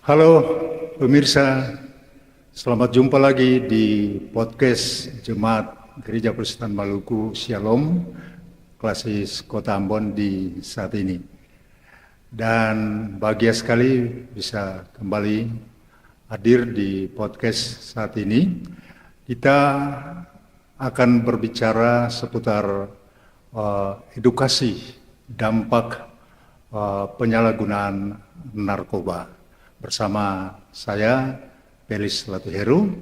Halo pemirsa, selamat jumpa lagi di podcast Jemaat Gereja Protestan Maluku Shalom, Klasis Kota Ambon di saat ini. Dan bahagia sekali bisa kembali hadir di podcast saat ini. Kita akan berbicara seputar edukasi dampak penyalahgunaan narkoba. Bersama saya, Felix Latuheru,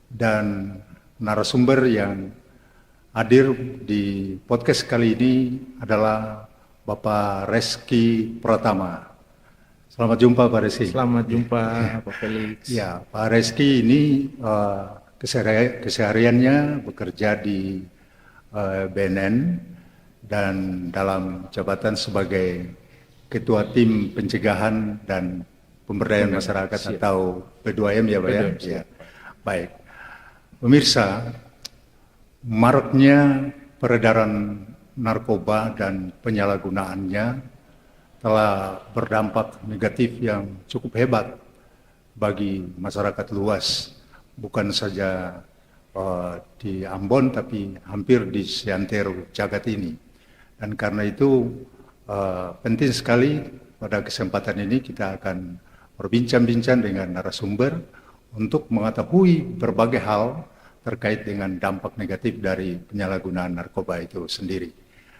dan narasumber yang hadir di podcast kali ini adalah Bapak Reski Pratama. Selamat jumpa Pak Reski. Selamat jumpa Pak Felix. Ya, Pak Reski ini kesehariannya bekerja di BNN dan dalam jabatan sebagai Ketua Tim Pencegahan dan Pemberdayaan Masyarakat atau P2M ya Pak ya? Ya. Baik. Pemirsa, maraknya peredaran narkoba dan penyalahgunaannya telah berdampak negatif yang cukup hebat bagi masyarakat luas, bukan saja di Ambon tapi hampir di seantero jagat ini. Dan karena itu penting sekali pada kesempatan ini kita akan berbincang-bincang dengan narasumber untuk mengetahui berbagai hal terkait dengan dampak negatif dari penyalahgunaan narkoba itu sendiri.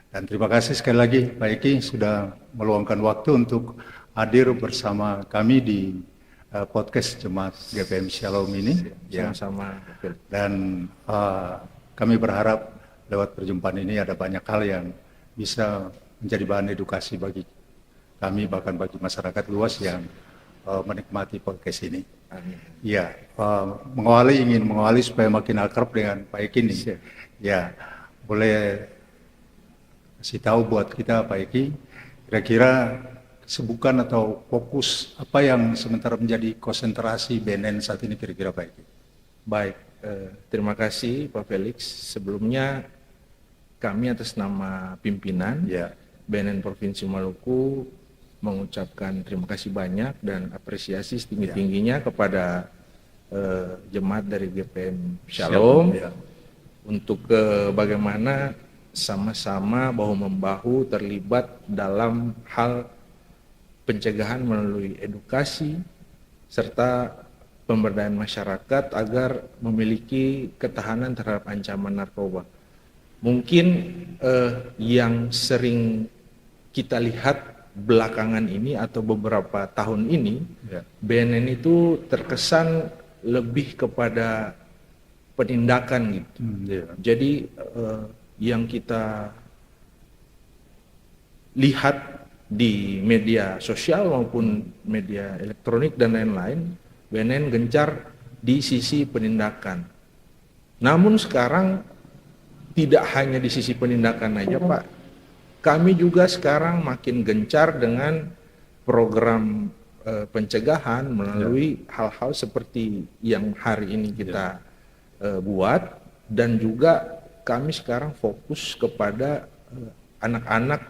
Dan terima kasih sekali lagi Pak Eki sudah meluangkan waktu untuk hadir bersama kami di podcast Jemaat GPM Shalom ini. Sama-sama. Ya. Dan kami berharap lewat perjumpaan ini ada banyak hal yang bisa menjadi bahan edukasi bagi kami, bahkan bagi masyarakat luas yang menikmati podcast ini. Amin. Ya, ingin mengawali supaya makin akrab dengan Pak Eki ini. Ya, boleh kasih tahu buat kita Pak Eki, kira-kira kesibukan atau fokus apa yang sementara menjadi konsentrasi BNN saat ini kira-kira Pak Eki? Baik, terima kasih Pak Felix. Sebelumnya kami atas nama pimpinan BNN Provinsi Maluku mengucapkan terima kasih banyak dan apresiasi setinggi-tingginya kepada jemaat dari GPM Shalom untuk bagaimana sama-sama bahu-membahu terlibat dalam hal pencegahan melalui edukasi serta pemberdayaan masyarakat agar memiliki ketahanan terhadap ancaman narkoba. Mungkin yang sering kita lihat belakangan ini atau beberapa tahun ini, BNN itu terkesan lebih kepada penindakan gitu. Jadi yang kita lihat di media sosial maupun media elektronik dan lain-lain, BNN gencar di sisi penindakan. Namun sekarang tidak hanya di sisi penindakan aja Pak, kami juga sekarang makin gencar dengan program pencegahan melalui hal-hal seperti yang hari ini kita buat, dan juga kami sekarang fokus kepada anak-anak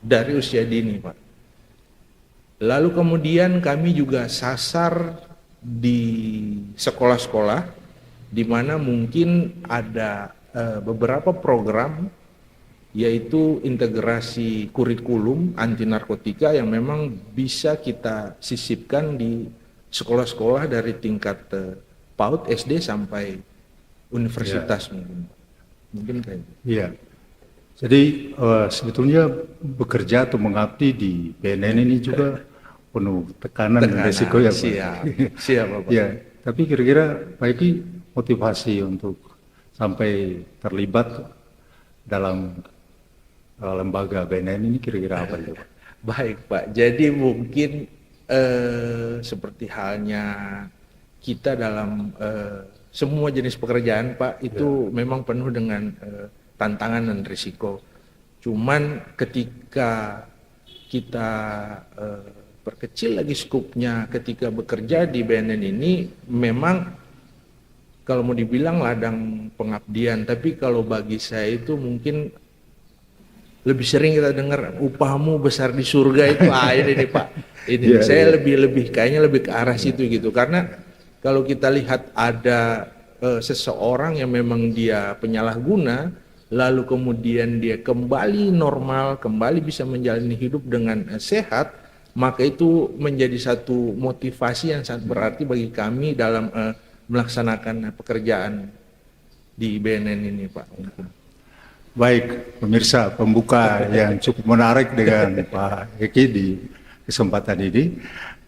dari usia dini Pak. Lalu kemudian kami juga sasar di sekolah-sekolah di mana mungkin ada beberapa program yaitu integrasi kurikulum anti narkotika yang memang bisa kita sisipkan di sekolah-sekolah dari tingkat PAUD, SD sampai universitas mungkin kayak gitu. Iya. Jadi sebetulnya bekerja atau mengabdi di BNN ini juga penuh tekanan dan resiko ya Pak. Siap Bapak. Ya, tapi kira-kira Pak Eki motivasi untuk sampai terlibat dalam lembaga BNN ini kira-kira apa itu Pak? Baik Pak, jadi mungkin seperti halnya kita dalam semua jenis pekerjaan Pak itu memang penuh dengan tantangan dan risiko. Cuman ketika kita perkecil lagi skupnya ketika bekerja di BNN ini, memang kalau mau dibilang ladang pengabdian, tapi kalau bagi saya itu mungkin lebih sering kita dengar upahmu besar di surga itu ini nih Pak. Ini Iya, saya iya. lebih kayaknya lebih ke arah situ gitu. Karena kalau kita lihat ada seseorang yang memang dia penyalahguna, lalu kemudian dia kembali normal, kembali bisa menjalani hidup dengan sehat, maka itu menjadi satu motivasi yang sangat berarti bagi kami dalam melaksanakan pekerjaan di BNN ini, Pak. Baik, pemirsa, pembuka yang cukup menarik dengan Pak Eki di kesempatan ini.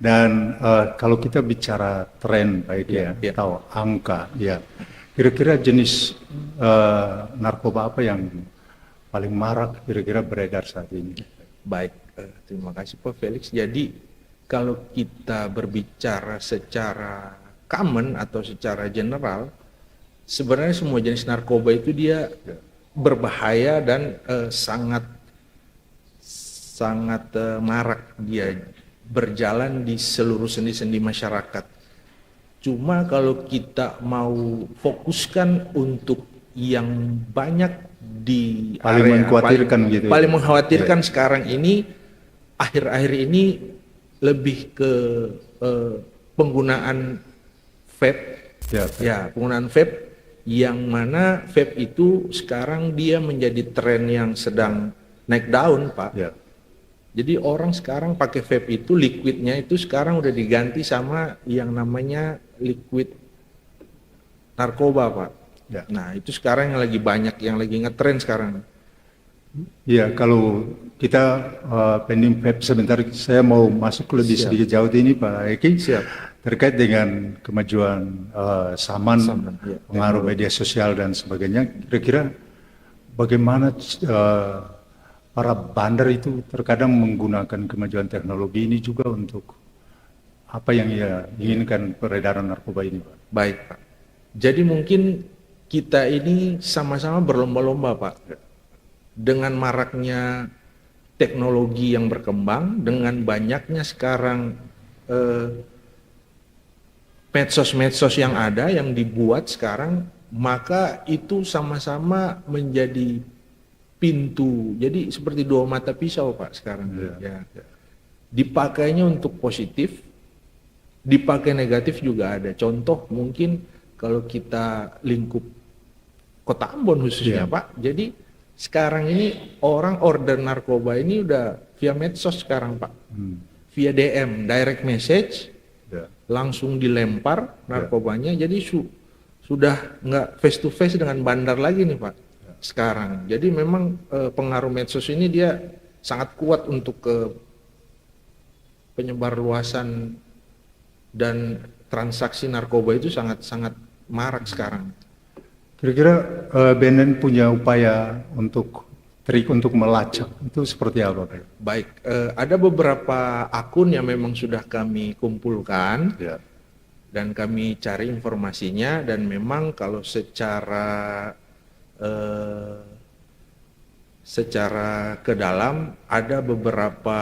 Dan kalau kita bicara tren, Pak Eki, Ya. atau angka, ya, kira-kira jenis narkoba apa yang paling marak kira-kira beredar saat ini? Baik, terima kasih Pak Felix. Jadi kalau kita berbicara secara common atau secara general, sebenarnya semua jenis narkoba itu dia berbahaya dan sangat marak dia berjalan di seluruh sendi-sendi masyarakat. Cuma kalau kita mau fokuskan untuk yang banyak di Paling area mengkhawatirkan gitu ya? paling mengkhawatirkan sekarang ini, akhir-akhir ini lebih ke penggunaan vape, Ya, penggunaan vape, yang mana vape itu sekarang dia menjadi tren yang sedang naik daun, Pak. ya. Jadi orang sekarang pakai vape itu, liquidnya itu sekarang udah diganti sama yang namanya liquid narkoba, Pak. Ya. Nah itu sekarang yang lagi banyak, yang lagi ngetren sekarang. Iya, kalau kita pending vape sebentar, saya mau masuk lebih Siap. sedikit jauh ini, Pak Eki, Siap. terkait dengan kemajuan zaman, Ya. pengaruh media sosial dan sebagainya. Kira-kira bagaimana para bandar itu terkadang menggunakan kemajuan teknologi ini juga untuk apa yang ia inginkan peredaran narkoba ini, Pak? Baik, Pak. Jadi mungkin kita ini sama-sama berlomba-lomba, Pak. Dengan maraknya teknologi yang berkembang, dengan banyaknya sekarang medsos-medsos yang ada, yang dibuat sekarang, maka itu sama-sama menjadi pintu. Jadi seperti dua mata pisau, Pak, sekarang. Ya. Dipakainya untuk positif, dipakai negatif juga ada. Contoh mungkin kalau kita lingkup Kota Ambon khususnya, Pak. Jadi sekarang ini orang order narkoba ini udah via medsos sekarang, Pak. Via DM, direct message, langsung dilempar narkobanya. Jadi sudah nggak face to face dengan bandar lagi nih, Pak. Sekarang. Jadi memang pengaruh medsos ini dia sangat kuat untuk penyebar luasan dan transaksi narkoba itu sangat marak sekarang. Kira-kira BNN punya upaya untuk trik untuk melacak itu seperti apa, Pak? Baik, ada beberapa akun yang memang sudah kami kumpulkan dan kami cari informasinya, dan memang kalau secara ke dalam ada beberapa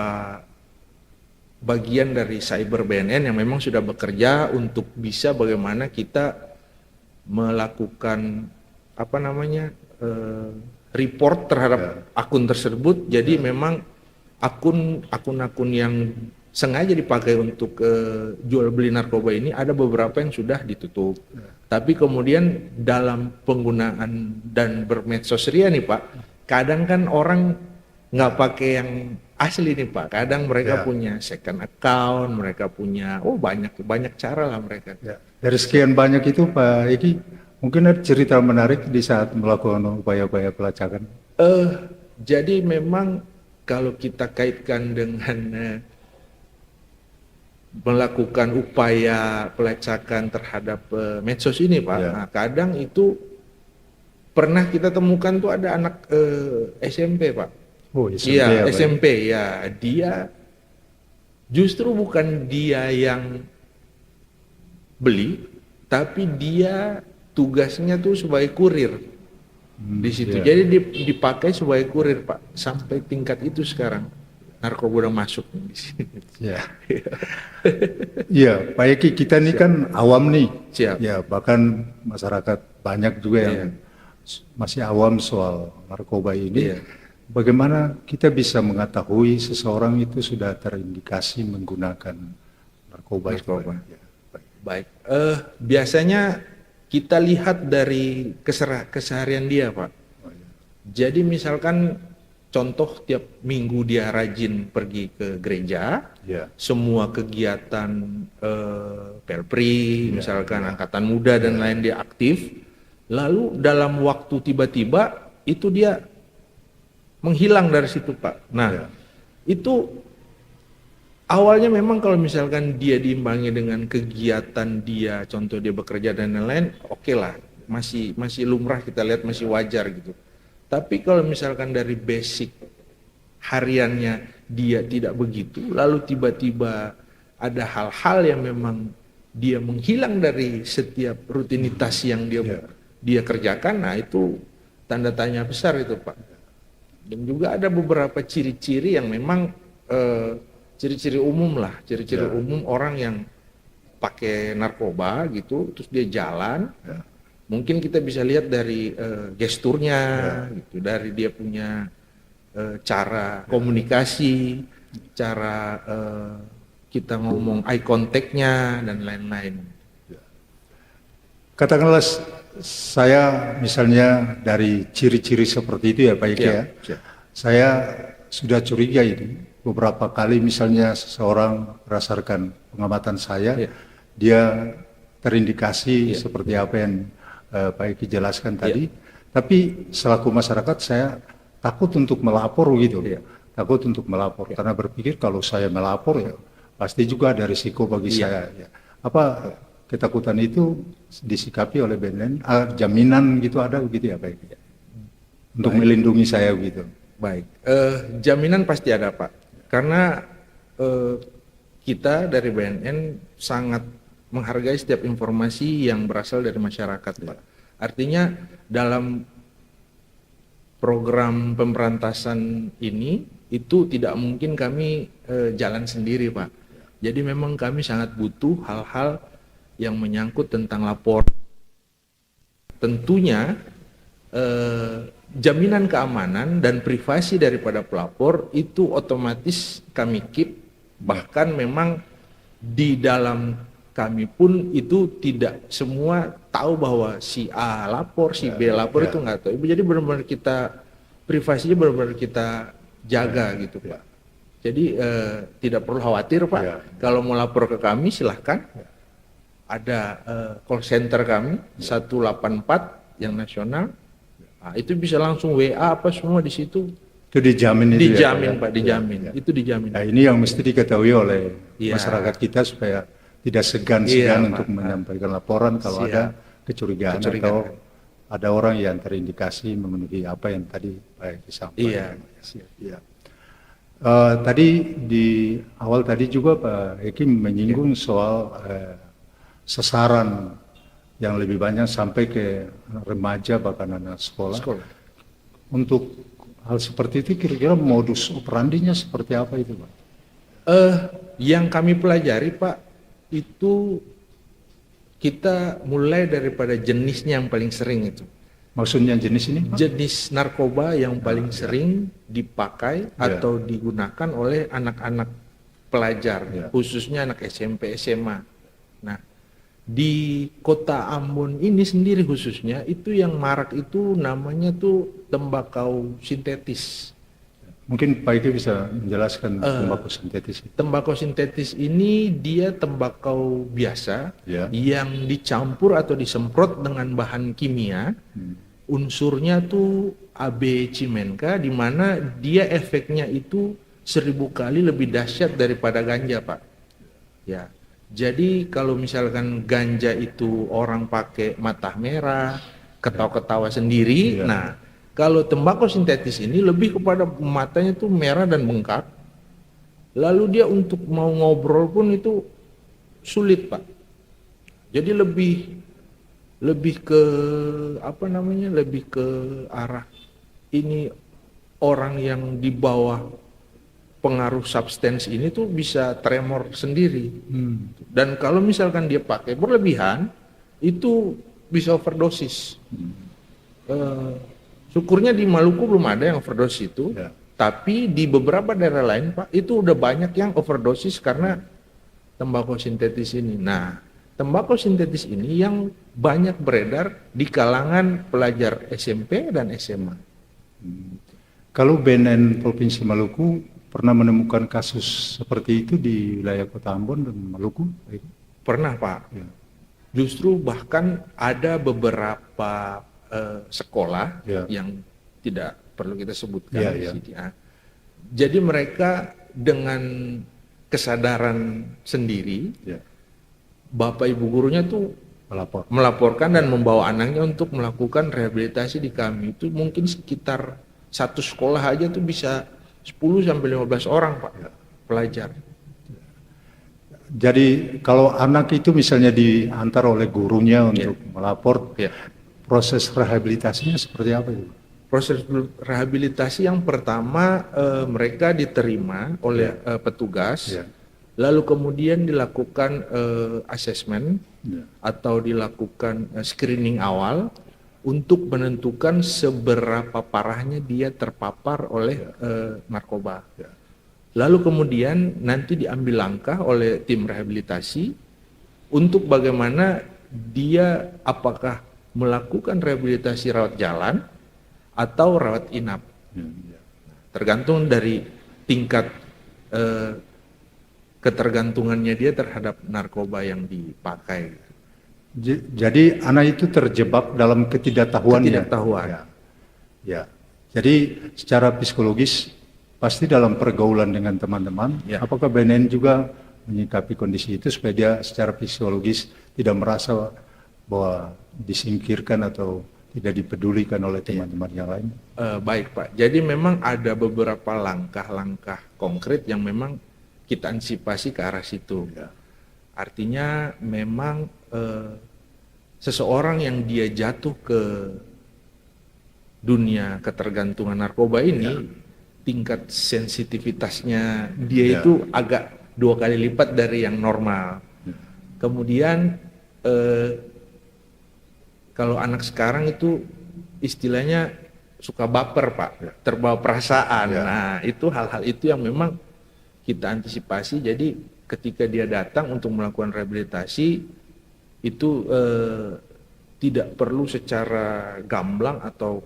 bagian dari cyber BNN yang memang sudah bekerja untuk bisa bagaimana kita melakukan report terhadap akun tersebut. Jadi memang akun-akun yang sengaja dipakai untuk jual beli narkoba ini ada beberapa yang sudah ditutup. Tapi kemudian dalam penggunaan dan bermedsos ria nih, Pak, kadang kan orang nggak pakai yang asli nih, Pak. Kadang mereka punya second account, mereka punya banyak cara lah mereka. Dari sekian banyak itu, Pak Eki, mungkin ada cerita menarik di saat melakukan upaya-upaya pelacakan? Jadi memang kalau kita kaitkan dengan melakukan upaya pelacakan terhadap medsos ini, Pak, nah, kadang itu pernah kita temukan tuh ada anak SMP, Pak. Oh, SMP, iya, SMP ya. Dia justru bukan dia yang beli, tapi dia tugasnya tuh sebagai kurir di situ. Jadi dipakai sebagai kurir, Pak. Sampai tingkat itu sekarang narkoba udah masuk di sini. Iya, Pak Eki, kita ini kan awam nih. Siap. Ya, bahkan masyarakat banyak juga yang masih awam soal narkoba ini. bagaimana kita bisa mengetahui seseorang itu sudah terindikasi menggunakan narkoba? Narkoba. Ya, baik. Baik, biasanya kita lihat dari keseharian dia, Pak. Oh, ya. Jadi misalkan contoh tiap minggu dia rajin pergi ke gereja, Ya. semua kegiatan Pelpri, Ya, misalkan ya. angkatan muda dan lain dia aktif, lalu dalam waktu tiba-tiba itu dia menghilang dari situ, Pak. Nah, Ya. itu awalnya memang kalau misalkan dia diimbangi dengan kegiatan dia, contoh dia bekerja dan lain-lain, oke lah, masih lumrah kita lihat, masih wajar gitu. Tapi kalau misalkan dari basic hariannya dia tidak begitu, lalu tiba-tiba ada hal-hal yang memang dia menghilang dari setiap rutinitas yang dia kerjakan, nah itu tanda tanya besar itu, Pak. Dan juga ada beberapa ciri-ciri yang memang ciri-ciri umum lah, ciri-ciri umum orang yang pakai narkoba gitu, terus dia jalan, mungkin kita bisa lihat dari gesturnya, gitu, dari dia punya cara komunikasi, cara kita ngomong eye contact-nya dan lain-lain. Katakanlah saya misalnya dari ciri-ciri seperti itu ya Pak Ike ya, saya sudah curiga ini beberapa kali misalnya seseorang berdasarkan pengamatan saya, dia terindikasi seperti apa yang Pak Ike jelaskan tadi, tapi selaku masyarakat saya takut untuk melapor gitu, takut untuk melapor karena berpikir kalau saya melapor ya pasti juga ada risiko bagi saya. Ya. Apa ketakutan itu disikapi oleh BNN, jaminan gitu ada begitu ya Pak Ike? Untuk melindungi saya gitu. Baik, jaminan pasti ada Pak, karena kita dari BNN sangat menghargai setiap informasi yang berasal dari masyarakat, Pak. Artinya dalam program pemberantasan ini itu tidak mungkin kami jalan sendiri, Pak. Jadi memang kami sangat butuh hal-hal yang menyangkut tentang lapor. Tentunya jaminan keamanan dan privasi daripada pelapor itu otomatis kami keep, bahkan memang di dalam kami pun itu tidak semua tahu bahwa si A lapor, si B lapor, itu nggak tahu. Jadi benar-benar kita privasinya benar-benar kita jaga gitu Pak. Jadi tidak perlu khawatir Pak, kalau mau lapor ke kami silahkan. Ada call center kami 184 yang nasional. Nah, itu bisa langsung WA apa semua di situ. Itu dijamin itu dijamin, ya? Pak, dijamin. Itu dijamin. Nah, ini yang mesti diketahui oleh masyarakat kita supaya tidak segan-segan untuk menyampaikan laporan kalau ada kecurigaan atau ada orang yang terindikasi memenuhi apa yang tadi Pak Eki sampaikan. Tadi di awal tadi juga Pak Eki menyinggung soal sasaran yang lebih banyak sampai ke remaja bahkan anak sekolah. Untuk hal seperti itu kira-kira modus operandinya seperti apa itu Pak? Yang kami pelajari Pak, itu kita mulai daripada jenisnya yang paling sering itu. Maksudnya jenis ini Pak? Jenis narkoba yang paling sering dipakai atau digunakan oleh anak-anak pelajar, khususnya anak SMP, SMA. Nah, di kota Ambon ini sendiri khususnya itu yang marak itu namanya tuh tembakau sintetis. Mungkin Pak Eki bisa menjelaskan tembakau sintetis itu. Tembakau sintetis ini dia tembakau biasa yang dicampur atau disemprot dengan bahan kimia. Unsurnya tuh AB cimenka, di mana dia efeknya itu 1000 kali lebih dahsyat daripada ganja Pak. Ya. Jadi kalau misalkan ganja itu orang pakai mata merah, ketawa-ketawa sendiri, nah kalau tembakau sintetis ini lebih kepada matanya tuh merah dan bengkak, lalu dia untuk mau ngobrol pun itu sulit Pak. Jadi lebih ke apa namanya, lebih ke arah ini orang yang di bawah pengaruh substance ini tuh bisa tremor sendiri. Dan kalau misalkan dia pakai berlebihan, itu bisa overdosis. Syukurnya di Maluku belum ada yang overdosis itu, Ya. tapi di beberapa daerah lain Pak itu udah banyak yang overdosis karena tembakau sintetis ini. Nah, tembakau sintetis ini yang banyak beredar di kalangan pelajar SMP dan SMA. Kalau BNN Provinsi Maluku pernah menemukan kasus seperti itu di wilayah Kota Ambon dan Maluku? Pernah Pak. Ya. Justru bahkan ada beberapa sekolah Ya. yang tidak perlu kita sebutkan Ya, di ya. sini. Jadi mereka dengan kesadaran sendiri, Ya. bapak ibu gurunya tuh Melapor. melaporkan dan membawa anaknya untuk melakukan rehabilitasi di kami. Itu mungkin sekitar satu sekolah aja tuh bisa 10 sampai 15 orang Pak pelajar. Jadi kalau anak itu misalnya diantar oleh gurunya untuk melapor, Ya. proses rehabilitasinya seperti apa itu? Proses rehabilitasi yang pertama mereka diterima oleh petugas, Ya. lalu kemudian dilakukan asesmen Ya. atau dilakukan screening awal untuk menentukan seberapa parahnya dia terpapar oleh narkoba. Ya. Lalu kemudian nanti diambil langkah oleh tim rehabilitasi untuk bagaimana dia apakah melakukan rehabilitasi rawat jalan atau rawat inap. Ya. Tergantung dari tingkat ketergantungannya dia terhadap narkoba yang dipakai. Jadi anak itu terjebak dalam ketidaktahuannya. Ketidaktahuan. Ya. Ya. Jadi secara psikologis pasti dalam pergaulan dengan teman-teman, Ya. apakah BNN juga menyikapi kondisi itu supaya dia secara psikologis tidak merasa bahwa disingkirkan atau tidak dipedulikan oleh teman-teman yang lain? Baik Pak, jadi memang ada beberapa langkah-langkah konkret yang memang kita antisipasi ke arah situ. Ya. Artinya memang seseorang yang dia jatuh ke dunia ketergantungan narkoba ini, tingkat sensitivitasnya dia itu agak 2 kali lipat dari yang normal. Kemudian kalau anak sekarang itu istilahnya suka baper Pak, terbawa perasaan. Nah itu hal-hal itu yang memang kita antisipasi. Jadi ketika dia datang untuk melakukan rehabilitasi itu tidak perlu secara gamblang atau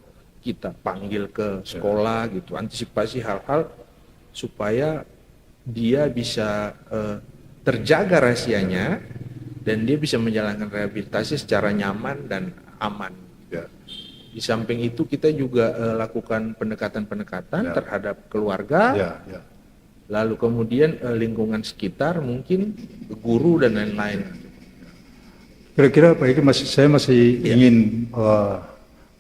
kita panggil ke sekolah gitu, antisipasi hal-hal supaya dia bisa terjaga rahasianya dan dia bisa menjalankan rehabilitasi secara nyaman dan aman. Ya. Di samping itu kita juga lakukan pendekatan-pendekatan terhadap keluarga, Ya. Ya. lalu kemudian lingkungan sekitar, mungkin guru dan lain-lain. Kira-kira Pak Eki, saya masih ingin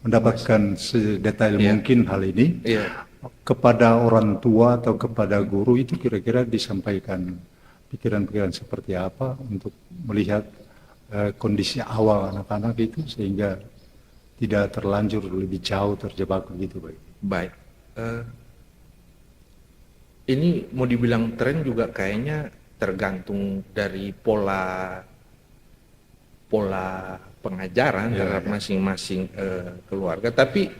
mendapatkan sedetail mungkin hal ini. Iya. Kepada orang tua atau kepada guru itu kira-kira disampaikan pikiran-pikiran seperti apa untuk melihat kondisi awal anak-anak itu sehingga tidak terlanjur lebih jauh terjebak begitu, Pak. Baik. Ini mau dibilang tren juga kayaknya tergantung dari pola pengajaran terhadap masing-masing keluarga. Tapi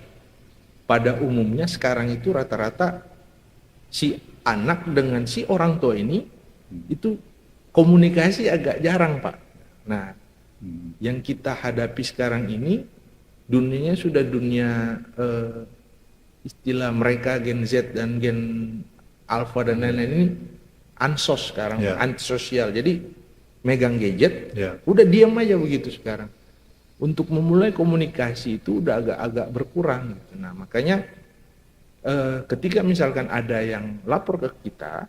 pada umumnya sekarang itu rata-rata si anak dengan si orang tua ini itu komunikasi agak jarang, Pak. Nah, yang kita hadapi sekarang ini dunianya sudah dunia istilah mereka Gen Z dan Gen Alpha dan lain-lain ini ansos sekarang, antisosial. Jadi megang gadget, udah diam aja begitu sekarang. Untuk memulai komunikasi itu udah agak-agak berkurang. Gitu. Nah makanya ketika misalkan ada yang lapor ke kita,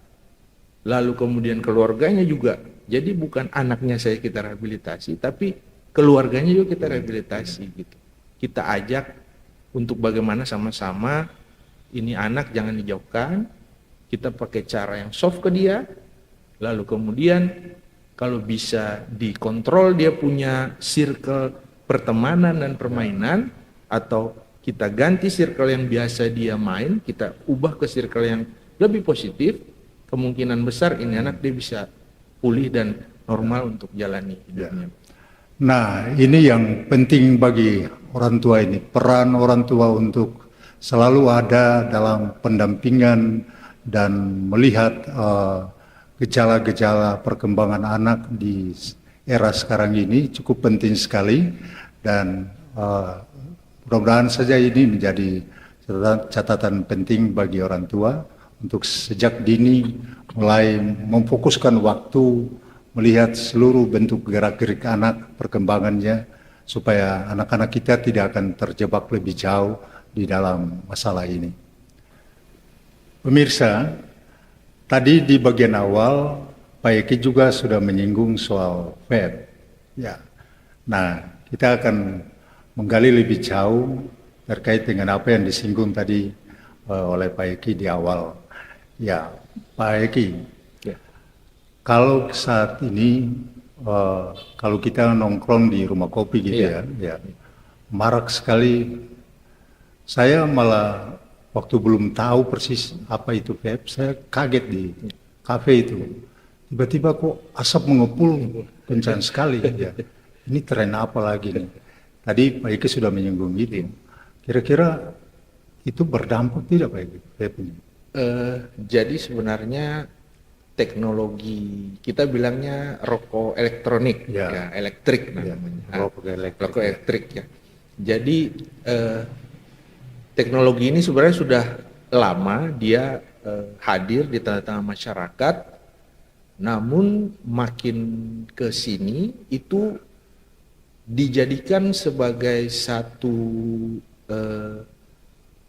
lalu kemudian keluarganya juga, jadi bukan anaknya saya kita rehabilitasi, tapi keluarganya juga kita rehabilitasi gitu. Kita ajak untuk bagaimana sama-sama ini anak jangan dijauhkan, kita pakai cara yang soft ke dia, lalu kemudian kalau bisa dikontrol dia punya circle pertemanan dan permainan, atau kita ganti circle yang biasa dia main, kita ubah ke circle yang lebih positif, kemungkinan besar ini anak dia bisa pulih dan normal untuk jalani hidupnya. Nah, ini yang penting bagi orang tua ini, peran orang tua untuk selalu ada dalam pendampingan dan melihat gejala-gejala perkembangan anak di era sekarang ini cukup penting sekali, dan mudah-mudahan saja ini menjadi catatan penting bagi orang tua untuk sejak dini mulai memfokuskan waktu melihat seluruh bentuk gerak-gerik anak, perkembangannya, supaya anak-anak kita tidak akan terjebak lebih jauh di dalam masalah ini. Pemirsa, tadi di bagian awal Pak Eki juga sudah menyinggung soal vape. Ya. Nah, kita akan menggali lebih jauh terkait dengan apa yang disinggung tadi oleh Pak Eki di awal. Ya, Pak Eki, ya. Kalau saat ini kalau kita nongkrong di rumah kopi gitu ya, marak sekali. Saya malah waktu belum tahu persis apa itu vape, saya kaget di kafe itu. Tiba-tiba kok asap mengepul kencang sekali. Ya. Ini tren apa lagi nih? Tadi Pak Eki sudah menyinggung itu. Kira-kira itu berdampak tidak Pak Eki, vape ini? Jadi sebenarnya teknologi, kita bilangnya rokok elektronik, ya elektrik namanya. Rokok elektrik ya. Jadi teknologi ini sebenarnya sudah lama dia hadir di tengah-tengah masyarakat, namun makin ke sini itu dijadikan sebagai satu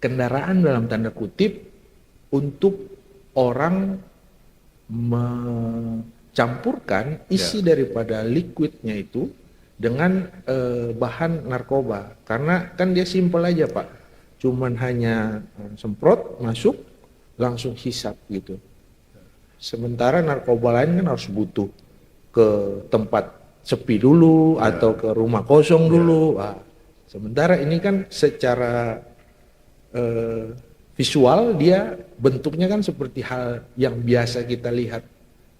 kendaraan dalam tanda kutip untuk orang mencampurkan isi daripada liquidnya itu dengan bahan narkoba, karena kan dia simpel aja Pak, cuman hanya semprot masuk langsung hisap gitu. Sementara narkoba lain kan harus butuh ke tempat sepi dulu atau ke rumah kosong dulu. Nah, sementara ini kan secara visual dia bentuknya kan seperti hal yang biasa kita lihat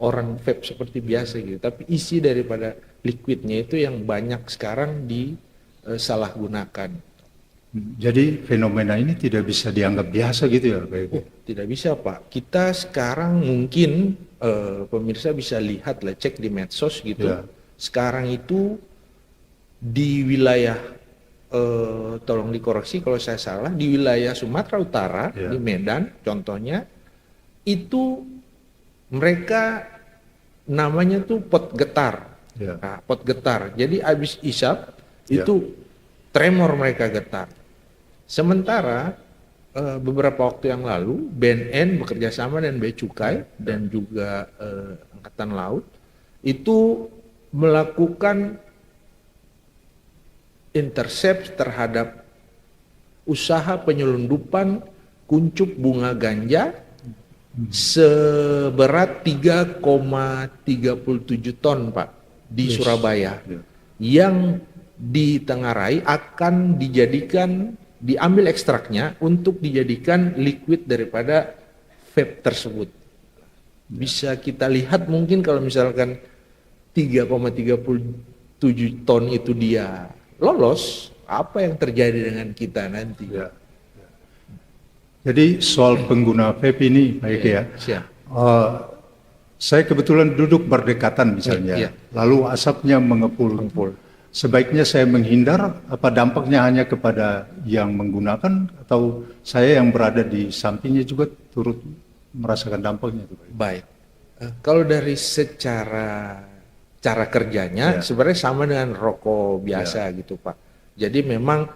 orang vape seperti biasa gitu, tapi isi daripada liquidnya itu yang banyak sekarang disalahgunakan. Jadi fenomena ini tidak bisa dianggap biasa gitu ya Pak Eki? Tidak bisa Pak. Kita sekarang mungkin pemirsa bisa lihat lah, cek di medsos gitu. Ya. Sekarang itu di wilayah tolong dikoreksi kalau saya salah, di wilayah Sumatera Utara, di Medan contohnya, itu mereka namanya tuh pot getar. Nah, pot getar. Jadi habis isap itu tremor mereka getar. Sementara beberapa waktu yang lalu BNN bekerja sama dengan Bea Cukai dan juga Angkatan Laut itu melakukan intercept terhadap usaha penyelundupan kuncup bunga ganja seberat 3,37 ton Pak di Surabaya, yang ditengarai akan diambil ekstraknya untuk dijadikan liquid daripada vape tersebut. Bisa kita lihat mungkin kalau misalkan 3,37 ton itu dia lolos, apa yang terjadi dengan kita nanti? Jadi soal pengguna vape ini Pak Eki saya kebetulan duduk berdekatan misalnya, lalu asapnya mengepul. Sebaiknya saya menghindar, apa dampaknya hanya kepada yang menggunakan atau saya yang berada di sampingnya juga turut merasakan dampaknya? Baik, kalau dari secara cara kerjanya sebenarnya sama dengan rokok biasa gitu Pak. Jadi memang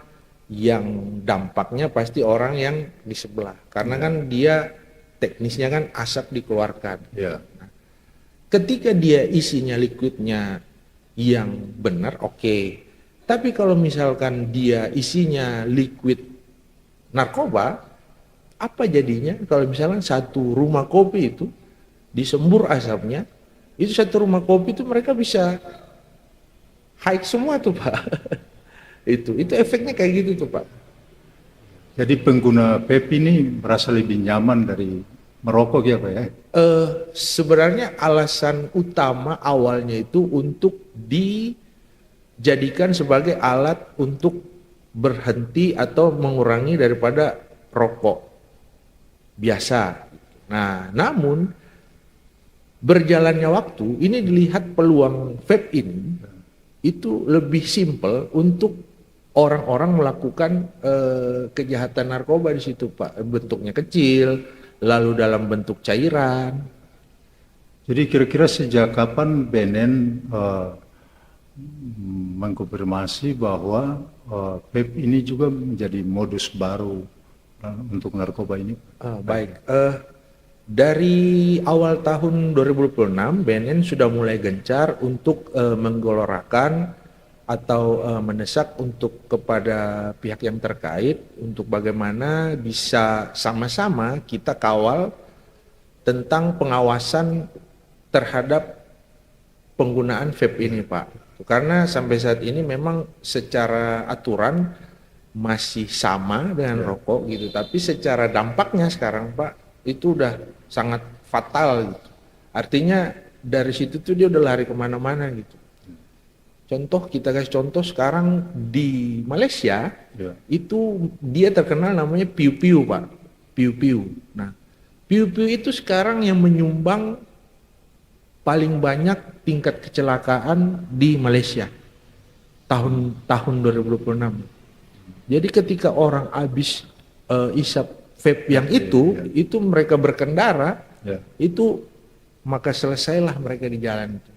yang dampaknya pasti orang yang di sebelah, karena kan dia teknisnya kan asap dikeluarkan. Nah, ketika dia isinya liquidnya yang benar, oke. Tapi kalau misalkan dia isinya liquid narkoba, apa jadinya kalau misalkan satu rumah kopi itu disembur asapnya, itu satu rumah kopi itu mereka bisa hike semua tuh Pak. itu efeknya kayak gitu tuh Pak. Jadi pengguna vape ini merasa lebih nyaman dari merokok ya Pak ya? Sebenarnya alasan utama awalnya itu untuk dijadikan sebagai alat untuk berhenti atau mengurangi daripada rokok biasa. Nah, namun berjalannya waktu ini dilihat peluang vape ini itu lebih simpel untuk orang-orang melakukan kejahatan narkoba di situ, Pak. Bentuknya kecil, lalu dalam bentuk cairan. Jadi kira-kira sejak kapan BNN mengkonfirmasi bahwa vape ini juga menjadi modus baru untuk narkoba ini? Baik, dari awal tahun 2026 BNN sudah mulai gencar untuk menggelorakan atau mendesak untuk kepada pihak yang terkait untuk bagaimana bisa sama-sama kita kawal tentang pengawasan terhadap penggunaan vape ini, Pak. Karena sampai saat ini memang secara aturan masih sama dengan rokok gitu, tapi secara dampaknya sekarang, Pak, itu udah sangat fatal gitu. Artinya dari situ tuh dia udah lari kemana-mana gitu. Contoh, kita kasih contoh sekarang di Malaysia, itu dia terkenal namanya piu-piu, Pak. Piu-piu. Nah, piu-piu itu sekarang yang menyumbang paling banyak tingkat kecelakaan di Malaysia tahun 2026. Jadi ketika orang habis isap vape yang itu mereka berkendara, itu maka selesailah mereka di jalan itu.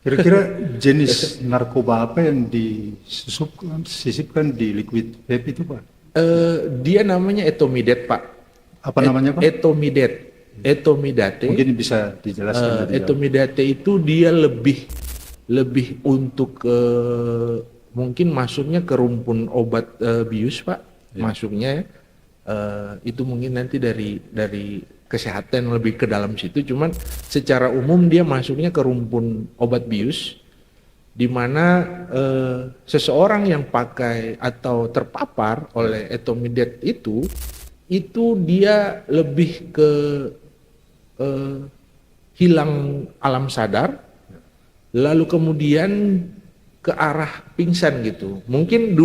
Kira-kira jenis narkoba apa yang disisipkan di liquid vape itu, Pak? Dia namanya etomidate, Pak. Apa namanya, Pak? Etomidate. Mungkin bisa dijelaskan. Etomidate itu dia lebih untuk mungkin masuknya ke rumpun obat bius, Pak. Masuknya itu mungkin nanti dari kesehatan lebih ke dalam situ. Cuman secara umum dia masuknya ke rumpun obat bius, di mana seseorang yang pakai atau terpapar oleh etomidate itu dia lebih ke hilang alam sadar, lalu kemudian ke arah pingsan gitu. Mungkin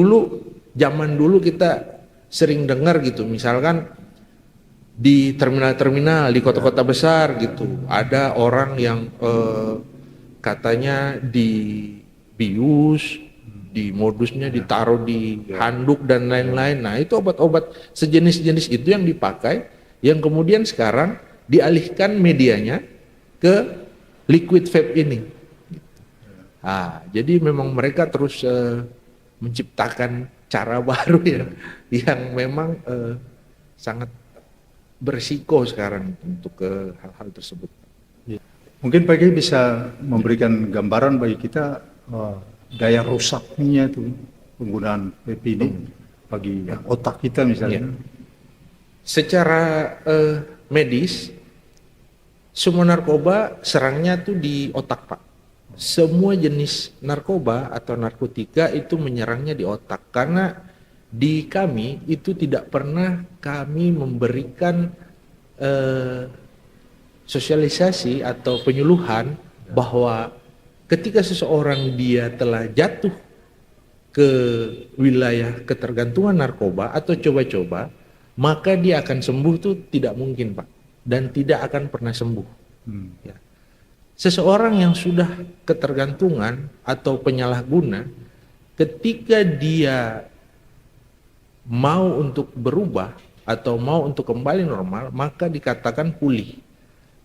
zaman dulu kita sering dengar gitu, misalkan di terminal-terminal di kota-kota besar gitu, ada orang yang katanya dibius, di modusnya ditaruh di handuk dan lain-lain. Nah, itu obat-obat sejenis-jenis itu yang dipakai, yang kemudian sekarang dialihkan medianya ke liquid vape ini. Nah, jadi memang mereka terus menciptakan cara baru yang memang sangat berisiko sekarang untuk hal-hal tersebut. Mungkin Pak Kiai bisa memberikan gambaran bagi kita daya rusaknya itu penggunaan vape ini bagi otak kita misalnya. Secara medis, semua narkoba serangnya tuh di otak, Pak. Semua jenis narkoba atau narkotika itu menyerangnya di otak, karena di kami itu tidak pernah kami memberikan sosialisasi atau penyuluhan bahwa ketika seseorang dia telah jatuh ke wilayah ketergantungan narkoba atau coba-coba, maka dia akan sembuh tuh tidak mungkin, Pak, dan tidak akan pernah sembuh. Ya. Seseorang yang sudah ketergantungan atau penyalahguna, ketika dia mau untuk berubah atau mau untuk kembali normal, maka dikatakan pulih.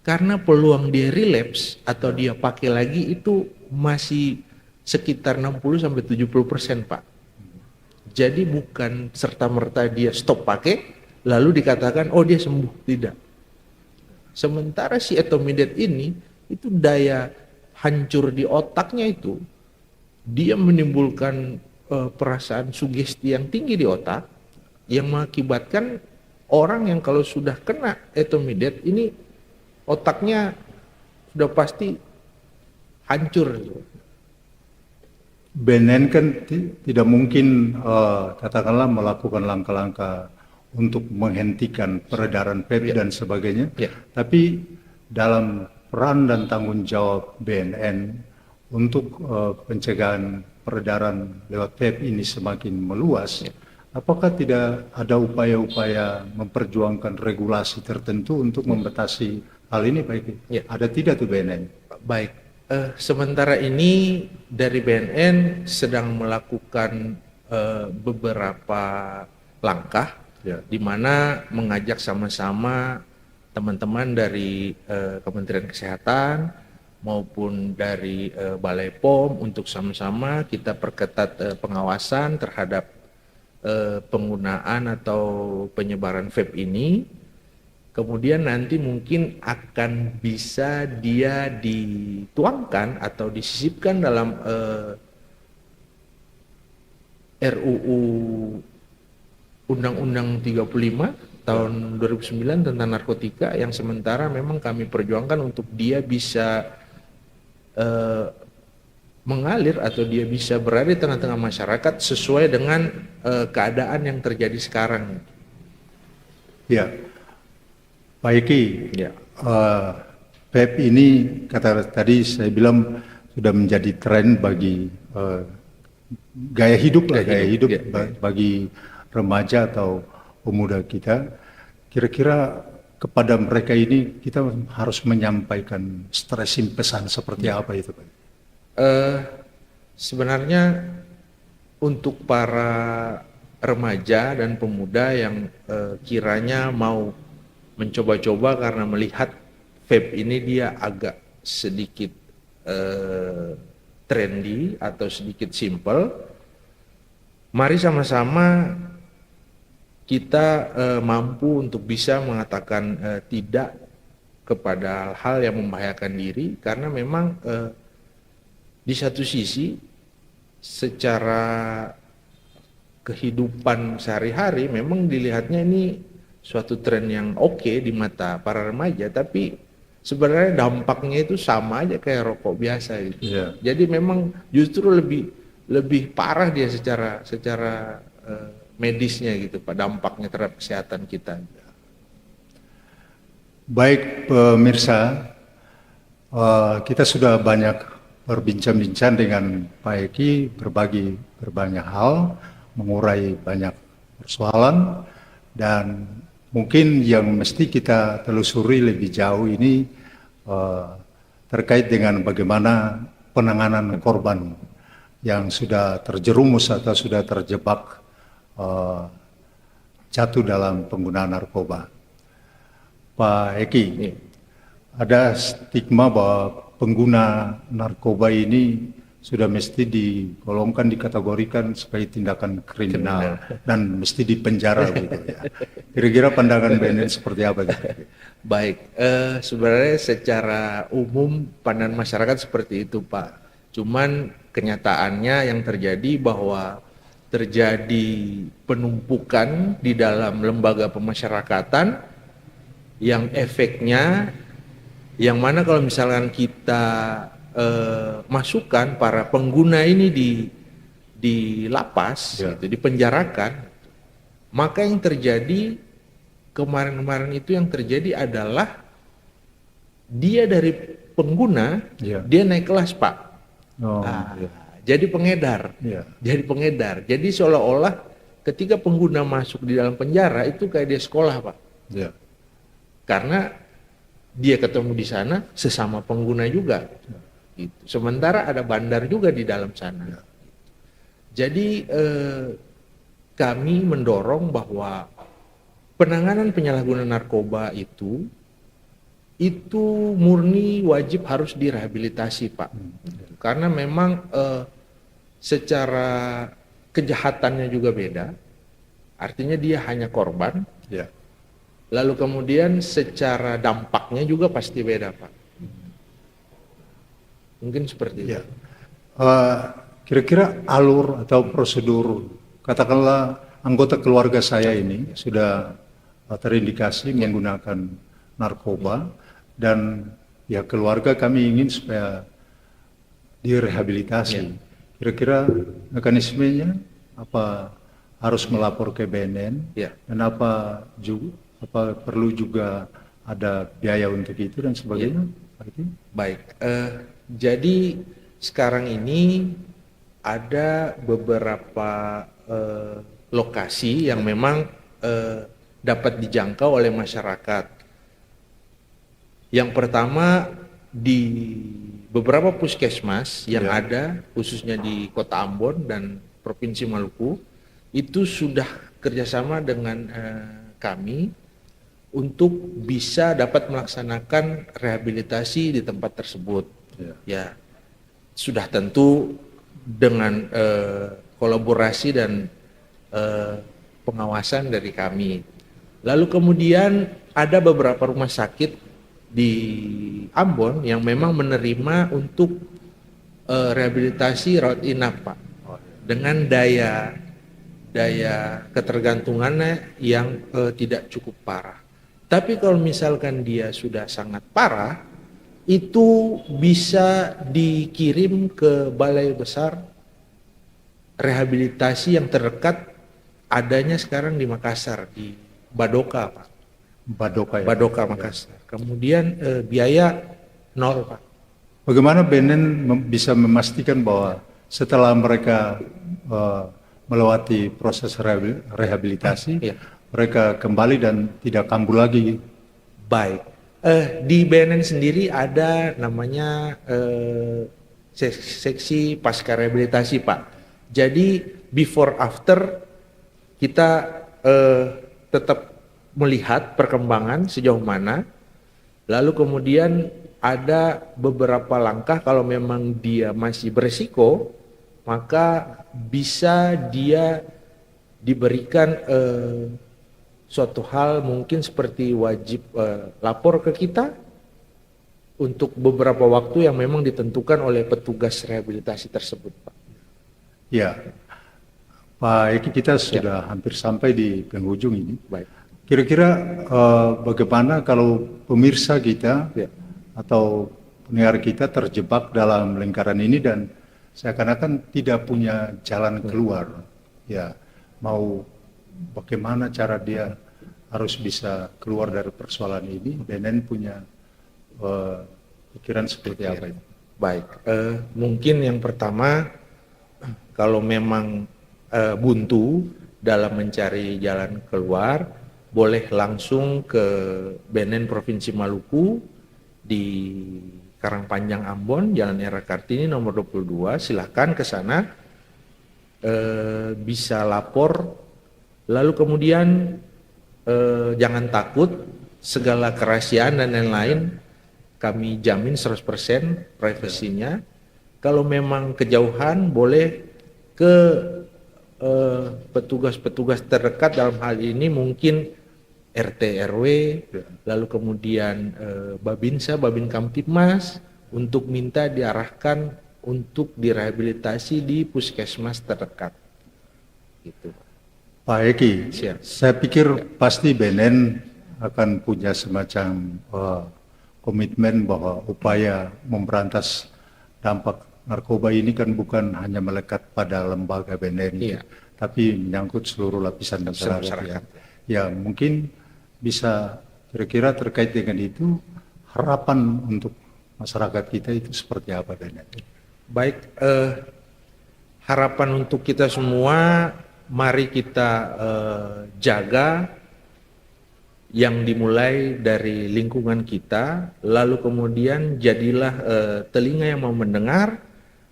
Karena peluang dia relapse atau dia pakai lagi itu masih sekitar 60-70%, Pak. Jadi bukan serta-merta dia stop pakai lalu dikatakan oh dia sembuh, tidak. Sementara si etomidate ini itu daya hancur di otaknya itu, dia menimbulkan perasaan sugesti yang tinggi di otak yang mengakibatkan orang yang kalau sudah kena etomidate ini otaknya sudah pasti hancur. BNN kan tidak mungkin katakanlah melakukan langkah-langkah untuk menghentikan peredaran vape dan sebagainya, tapi dalam peran dan tanggung jawab BNN untuk pencegahan peredaran lewat vape ini semakin meluas, apakah tidak ada upaya-upaya memperjuangkan regulasi tertentu untuk membatasi hal ini, Pak Eki? Ya. Ada tidak tuh BNN? Baik, sementara ini dari BNN sedang melakukan beberapa langkah, Ya. di mana mengajak sama-sama teman-teman dari Kementerian Kesehatan maupun dari Balai POM untuk sama-sama kita perketat pengawasan terhadap penggunaan atau penyebaran vape ini. Kemudian nanti mungkin akan bisa dia dituangkan atau disisipkan dalam RUU Undang-Undang 35 tahun 2009 tentang narkotika, yang sementara memang kami perjuangkan untuk dia bisa mengalir atau dia bisa berada di tengah-tengah masyarakat sesuai dengan keadaan yang terjadi sekarang. Ya, Pak Eki, Ya. vape ini kata tadi saya bilang sudah menjadi tren bagi gaya hidup Ya. bagi remaja atau pemuda kita. Kira-kira kepada mereka ini kita harus menyampaikan stressing pesan seperti apa itu, Pak? Sebenarnya untuk para remaja dan pemuda yang kiranya mau mencoba-coba karena melihat vape ini dia agak sedikit trendy atau sedikit simple, mari sama-sama kita mampu untuk bisa mengatakan tidak kepada hal yang membahayakan diri, karena memang di satu sisi secara kehidupan sehari-hari memang dilihatnya ini suatu tren yang oke di mata para remaja, tapi sebenarnya dampaknya itu sama aja kayak rokok biasa gitu. Yeah. Jadi memang justru lebih parah dia secara medisnya gitu Pak, dampaknya terhadap kesehatan kita. Baik pemirsa, kita sudah banyak berbincang-bincang dengan Pak Eki, berbagi banyak hal, mengurai banyak persoalan, dan mungkin yang mesti kita telusuri lebih jauh ini terkait dengan bagaimana penanganan korban yang sudah terjerumus atau sudah terjebak jatuh dalam penggunaan narkoba. Pak Eki, ada stigma bahwa pengguna narkoba ini sudah mesti digolongkan, dikategorikan sebagai tindakan kriminal dan mesti dipenjara gitu ya. Kira-kira pandangan BNN seperti apa gitu? Baik, sebenarnya secara umum pandangan masyarakat seperti itu Pak. Cuman kenyataannya yang terjadi bahwa terjadi penumpukan di dalam lembaga pemasyarakatan yang efeknya, yang mana kalau misalkan kita masukkan para pengguna ini di lapas, gitu, dipenjarakan, maka yang terjadi kemarin-kemarin itu yang terjadi adalah dia dari pengguna, dia naik kelas Pak. Jadi pengedar, jadi pengedar. Jadi seolah-olah ketika pengguna masuk di dalam penjara itu kayak dia sekolah Pak. Karena dia ketemu di sana sesama pengguna juga. Gitu. Sementara ada bandar juga di dalam sana. Jadi kami mendorong bahwa penanganan penyalahgunaan narkoba itu murni wajib harus direhabilitasi Pak. Karena memang secara kejahatannya juga beda. Artinya dia hanya korban. Lalu kemudian secara dampaknya juga pasti beda Pak. Mungkin seperti itu. Kira-kira alur atau prosedur, katakanlah anggota keluarga saya ini sudah terindikasi menggunakan narkoba, dan ya keluarga kami ingin supaya direhabilitasi. Kira-kira mekanismenya apa, harus melapor ke BNN, dan apa perlu juga ada biaya untuk itu dan sebagainya? Baik, jadi sekarang ini ada beberapa lokasi yang memang dapat dijangkau oleh masyarakat. Yang pertama, di beberapa puskesmas yang ada khususnya di Kota Ambon dan Provinsi Maluku itu sudah kerjasama dengan kami untuk bisa dapat melaksanakan rehabilitasi di tempat tersebut. Ya, sudah tentu dengan kolaborasi dan pengawasan dari kami. Lalu kemudian ada beberapa rumah sakit di Ambon yang memang menerima untuk rehabilitasi rawat inap, Pak, dengan daya ketergantungannya yang tidak cukup parah. Tapi kalau misalkan dia sudah sangat parah, itu bisa dikirim ke Balai Besar Rehabilitasi yang terdekat, adanya sekarang di Makassar, di Badoka, Pak. Badoka ya. Badoka Makassar. Kemudian biaya 0, Pak. Bagaimana BNN bisa memastikan bahwa setelah mereka melewati proses rehabilitasi, mereka kembali dan tidak kambuh lagi? Baik. Di BNN sendiri ada namanya seksi pasca rehabilitasi, Pak. Jadi before after kita tetap melihat perkembangan sejauh mana, lalu kemudian ada beberapa langkah kalau memang dia masih beresiko, maka bisa dia diberikan suatu hal mungkin seperti wajib lapor ke kita untuk beberapa waktu yang memang ditentukan oleh petugas rehabilitasi tersebut, Pak. Ya, Pak Eki, kita sudah hampir sampai di penghujung ini. Baik. Kira-kira bagaimana kalau pemirsa kita atau pendengar kita terjebak dalam lingkaran ini dan seakan-akan tidak punya jalan keluar? Ya, mau bagaimana cara dia harus bisa keluar dari persoalan ini? BNN punya pikiran seperti apa? Baik, mungkin yang pertama, kalau memang buntu dalam mencari jalan keluar, boleh langsung ke BNN Provinsi Maluku di Karangpanjang Ambon, Jalan Era Kartini nomor 22. Silahkan ke sana, bisa lapor. Lalu kemudian jangan takut, segala kerahasiaan dan lain-lain kami jamin 100% privasinya. Kalau memang kejauhan, boleh ke petugas-petugas terdekat, dalam hal ini mungkin RT RW, lalu kemudian Babinsa, Babin Kamtipmas, untuk minta diarahkan untuk direhabilitasi di puskesmas terdekat. Gitu. Pak Eki, saya pikir pasti BNN akan punya semacam komitmen bahwa upaya memberantas dampak narkoba ini kan bukan hanya melekat pada lembaga BNN, tapi menyangkut seluruh lapisan masyarakat. Ya, mungkin bisa kira-kira terkait dengan itu, harapan untuk masyarakat kita itu seperti apa, BNN? Baik, harapan untuk kita semua, mari kita jaga yang dimulai dari lingkungan kita, lalu kemudian jadilah telinga yang mau mendengar,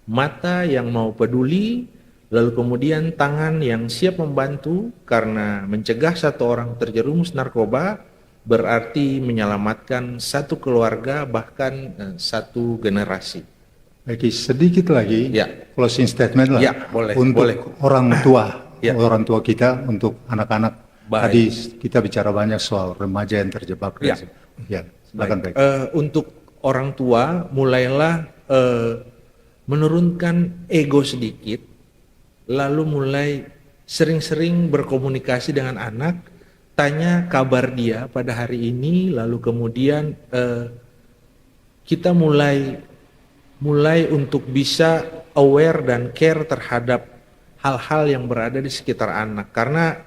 mata yang mau peduli, lalu kemudian tangan yang siap membantu, karena mencegah satu orang terjerumus narkoba berarti menyelamatkan satu keluarga, bahkan satu generasi. Baik, sedikit lagi closing statement lah boleh, untuk orang tua, orang tua kita, untuk anak-anak. Tadi kita bicara banyak soal remaja yang terjebak. Silakan. Untuk orang tua, mulailah menurunkan ego sedikit, lalu mulai sering-sering berkomunikasi dengan anak, tanya kabar dia pada hari ini, lalu kemudian kita mulai untuk bisa aware dan care terhadap hal-hal yang berada di sekitar anak, karena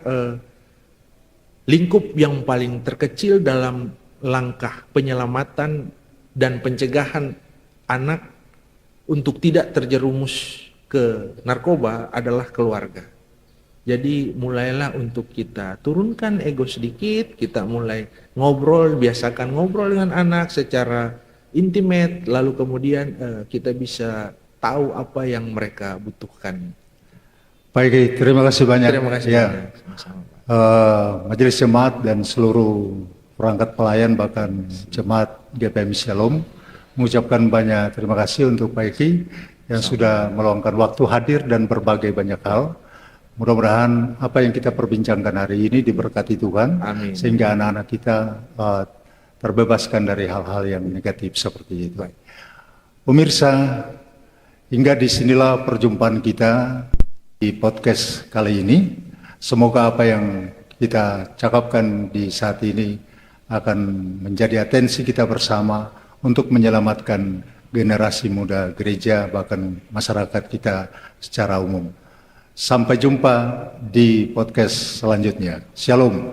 lingkup yang paling terkecil dalam langkah penyelamatan dan pencegahan anak untuk tidak terjerumus ke narkoba adalah keluarga. Jadi mulailah untuk kita turunkan ego sedikit, kita mulai ngobrol, biasakan ngobrol dengan anak secara intimate, lalu kemudian kita bisa tahu apa yang mereka butuhkan. Baik, Kiai, terima kasih banyak. Terima kasih Ya, banyak. Sama-sama, Pak. Majelis Jemaat dan seluruh perangkat pelayan bahkan Jemaat GPM Shalom mengucapkan banyak terima kasih untuk Pak Eki yang sudah meluangkan waktu hadir dan berbagai banyak hal. Mudah-mudahan apa yang kita perbincangkan hari ini diberkati Tuhan. Amin. Sehingga anak-anak kita terbebaskan dari hal-hal yang negatif seperti itu. Pemirsa, hingga disinilah perjumpaan kita di podcast kali ini. Semoga apa yang kita cakapkan di saat ini akan menjadi atensi kita bersama untuk menyelamatkan generasi muda gereja bahkan masyarakat kita secara umum. Sampai jumpa di podcast selanjutnya. Shalom.